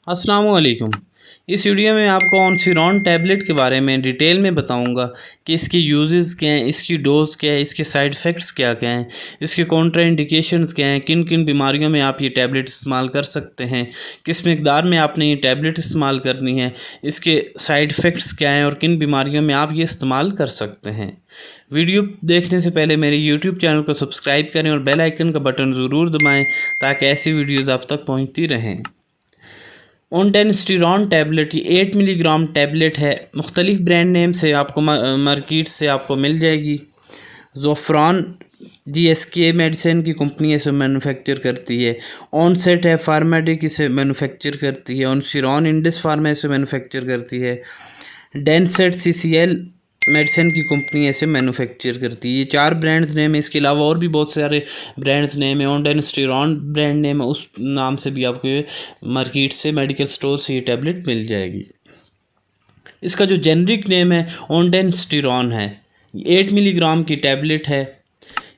अस्सलाम वालेकुम। इस वीडियो में आपको ऑनसिरॉन टैबलेट के बारे में डिटेल में बताऊंगा कि इसके यूजेस क्या हैं, इसकी डोज क्या है, इसके साइड इफ़ेक्ट्स क्या क्या हैं, इसके कॉन्ट्राइंडिकेशंस क्या हैं, किन किन बीमारियों में आप ये टैबलेट इस्तेमाल कर सकते हैं, किस मिकदार में आपने ये टैबलेट इस्तेमाल करनी है, इसके साइड इफ़ेक्ट्स क्या हैं और किन बीमारियों में आप ये इस्तेमाल कर सकते हैं। वीडियो देखने से पहले मेरे यूट्यूब चैनल को सब्सक्राइब करें और बेल आइकन का बटन ज़रूर दबाएँ ताकि ऐसी वीडियोज़ आप तक पहुँचती रहें। ऑनडेनस्टिरॉन टैबलेट ये 8 मिलीग्राम टैबलेट है। मुख्तलिफ ब्रांड नेम से आपको मार्केट से आपको मिल जाएगी। ज़ोफ्रान GSK मेडिसिन की कंपनी इसे मैन्युफैक्चर करती है। ऑनसेट है फार्माडिक इसे मैन्युफैक्चर करती है। ऑनसिरॉन इंडस फार्मा इसे मैन्युफैक्चर करती है। डेनसेट CCL मेडिसिन की कंपनी ऐसे मैन्युफैक्चर करती है। ये 4 ब्रांड्स नेम है। इसके अलावा और भी बहुत सारे ब्रांड्स नेम है। ऑनडेनस्टिरॉन ब्रांड नेम है, उस नाम से भी आपको मार्केट से मेडिकल स्टोर से ये टैबलेट मिल जाएगी। इसका जो जेनरिक नेम है ऑनडेनस्टिरॉन है। 8 मिलीग्राम की टैबलेट है।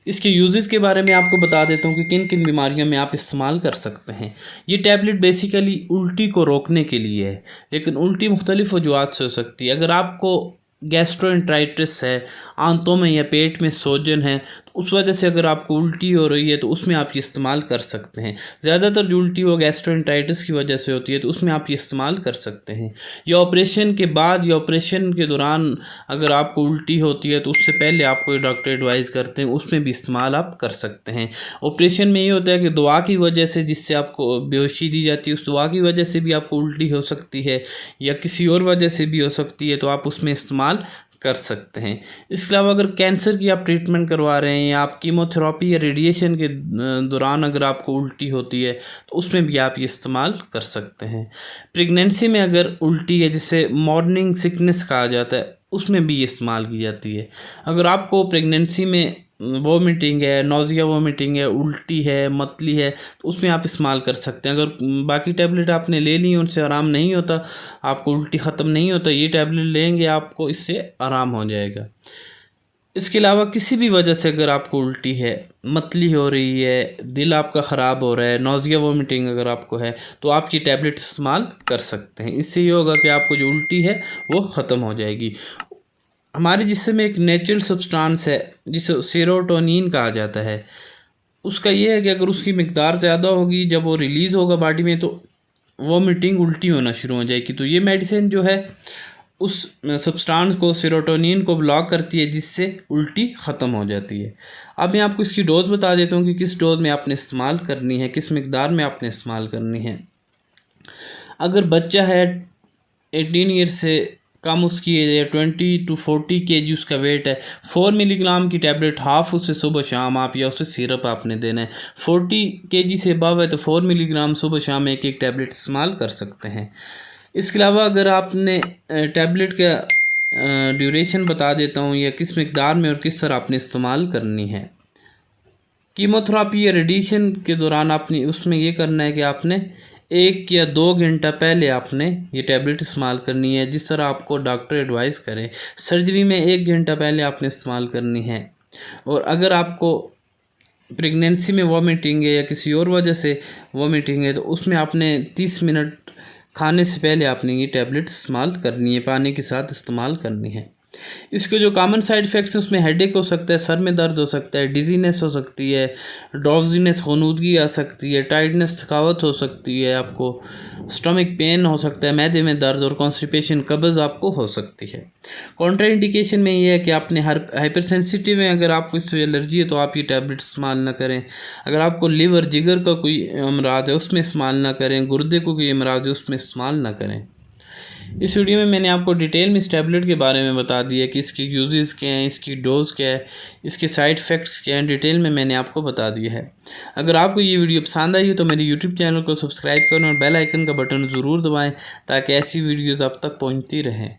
इसके यूजेस के बारे में आपको बता देता हूँ कि किन किन बीमारियों में आप इस्तेमाल कर सकते हैं। ये टैबलेट बेसिकली उल्टी को रोकने के लिए है, लेकिन उल्टी मुख्तलिफ वजूहत से हो सकती है। अगर आपको गैस्ट्रोएंटराइटिस है, आंतों में या पेट में सोजन है, तो उस वजह से अगर आपको उल्टी हो रही है तो उसमें आप ये इस्तेमाल कर सकते हैं। ज़्यादातर जो उल्टी हो गैस्ट्रोएंटराइटिस की वजह से होती है तो उसमें आप ये इस्तेमाल कर सकते हैं। या ऑपरेशन के बाद या ऑपरेशन के दौरान अगर आपको उल्टी होती है तो उससे पहले आपको डॉक्टर एडवाइज़ करते हैं, उसमें भी इस्तेमाल आप कर सकते हैं। ऑपरेशन में ये होता है कि दवा की वजह से जिससे आपको बेहोशी दी जाती है, उस दवा की वजह से भी आपको उल्टी हो सकती है या किसी और वजह से भी हो सकती है, तो आप उसमें इस्तेमाल कर सकते हैं। इसके अलावा अगर कैंसर की आप ट्रीटमेंट करवा रहे हैं या आप कीमोथेरेपी या रेडिएशन के दौरान अगर आपको उल्टी होती है तो उसमें भी आप ये इस्तेमाल कर सकते हैं। प्रेगनेंसी में अगर उल्टी है, जिसे मॉर्निंग सिकनेस कहा जाता है, उसमें भी ये इस्तेमाल की जाती है। अगर आपको प्रेगनेंसी में वोमिटिंग है, नोज़िया वोमिटिंग है, उल्टी है, मतली है, तो उसमें आप इस्तेमाल कर सकते हैं। अगर बाकी टैबलेट आपने ले ली उनसे आराम नहीं होता, आपको उल्टी ख़त्म नहीं होता, ये टैबलेट लेंगे आपको इससे आराम हो जाएगा। इसके अलावा किसी भी वजह से अगर आपको उल्टी है, मतली हो रही है, दिल आपका ख़राब हो रहा है, नोज़िया वोमिटिंग अगर आपको है, तो आप ये टैबलेट इस्तेमाल कर सकते हैं। इससे ये होगा कि आपको जो उल्टी है वो ख़त्म हो जाएगी। हमारे जिस्म में एक नेचुरल सब्सटेंस है जिसे सेरोटोनिन कहा जाता है। उसका ये है कि अगर उसकी मिकदार ज़्यादा होगी, जब वो रिलीज़ होगा बॉडी में, तो वोमिटिंग उल्टी होना शुरू हो जाएगी। तो ये मेडिसिन जो है उस सब्सटेंस को, सेरोटोनिन को ब्लॉक करती है, जिससे उल्टी ख़त्म हो जाती है। अब मैं आपको इसकी डोज़ बता देता हूँ कि किस डोज़ में आपने इस्तेमाल करनी है, किस मिकदार में आपने इस्तेमाल करनी है। अगर बच्चा है 18 ईयर से कम, उसकी एज है 20 to 40 kg उसका वेट है, 4 मिलीग्राम की टैबलेट हाफ उसे सुबह शाम आप या उसे सिरप आपने देना है। 40 kg से अबव है तो 4 मिलीग्राम सुबह शाम एक एक टैबलेट इस्तेमाल कर सकते हैं। इसके अलावा अगर आपने टैबलेट का ड्यूरेशन बता देता हूँ या किस मिकदार में और किस तरह आपने इस्तेमाल करनी है। कीमोथेरेपी या रेडिएशन के दौरान आपने उसमें ये करना है कि आपने 1 या 2 घंटा पहले आपने ये टैबलेट इस्तेमाल करनी है, जिस तरह आपको डॉक्टर एडवाइस करें। सर्जरी में 1 घंटा पहले आपने इस्तेमाल करनी है। और अगर आपको प्रेगनेंसी में वोमिटिंग है या किसी और वजह से वोमिटिंग है, तो उसमें आपने 30 मिनट खाने से पहले आपने ये टैबलेट इस्तेमाल करनी है, पानी के साथ इस्तेमाल करनी है। इसके जो कॉमन साइड इफ़ेक्ट्स हैं उसमें हेडेक हो सकता है, सर में दर्द हो सकता है, डिजीनेस हो सकती है, ड्राउजीनेस, ख़ुनूदगी आ सकती है, टाइटनेस, थकावट हो सकती है, आपको स्टमक पेन हो सकता है, मैदे में दर्द और कॉन्स्टिपेशन, कब्ज़ आपको हो सकती है। कॉन्ट्राइंडिकेशन में ये है कि आपने हाइपर सेंसिटिव है, अगर आपको इससे एलर्जी है तो आप ये टैबलेट इस्तेमाल ना करें। अगर आपको लिवर जिगर का कोई अमराज है उसमें इस्तेमाल ना करें, गुर्दे को कोई अमराज है उसमें इस्तेमाल ना करें। इस वीडियो में मैंने आपको डिटेल में इस टैबलेट के बारे में बता दिया कि इसके यूजेस क्या हैं, इसकी डोज़ क्या है, इसके साइड इफ़ेक्ट्स क्या हैं, डिटेल में मैंने आपको बता दिया है। अगर आपको ये वीडियो पसंद आई हो तो मेरे यूट्यूब चैनल को सब्सक्राइब करें और बेल आइकन का बटन ज़रूर दबाएं ताकि ऐसी वीडियोज़ आप तक पहुँचती रहें।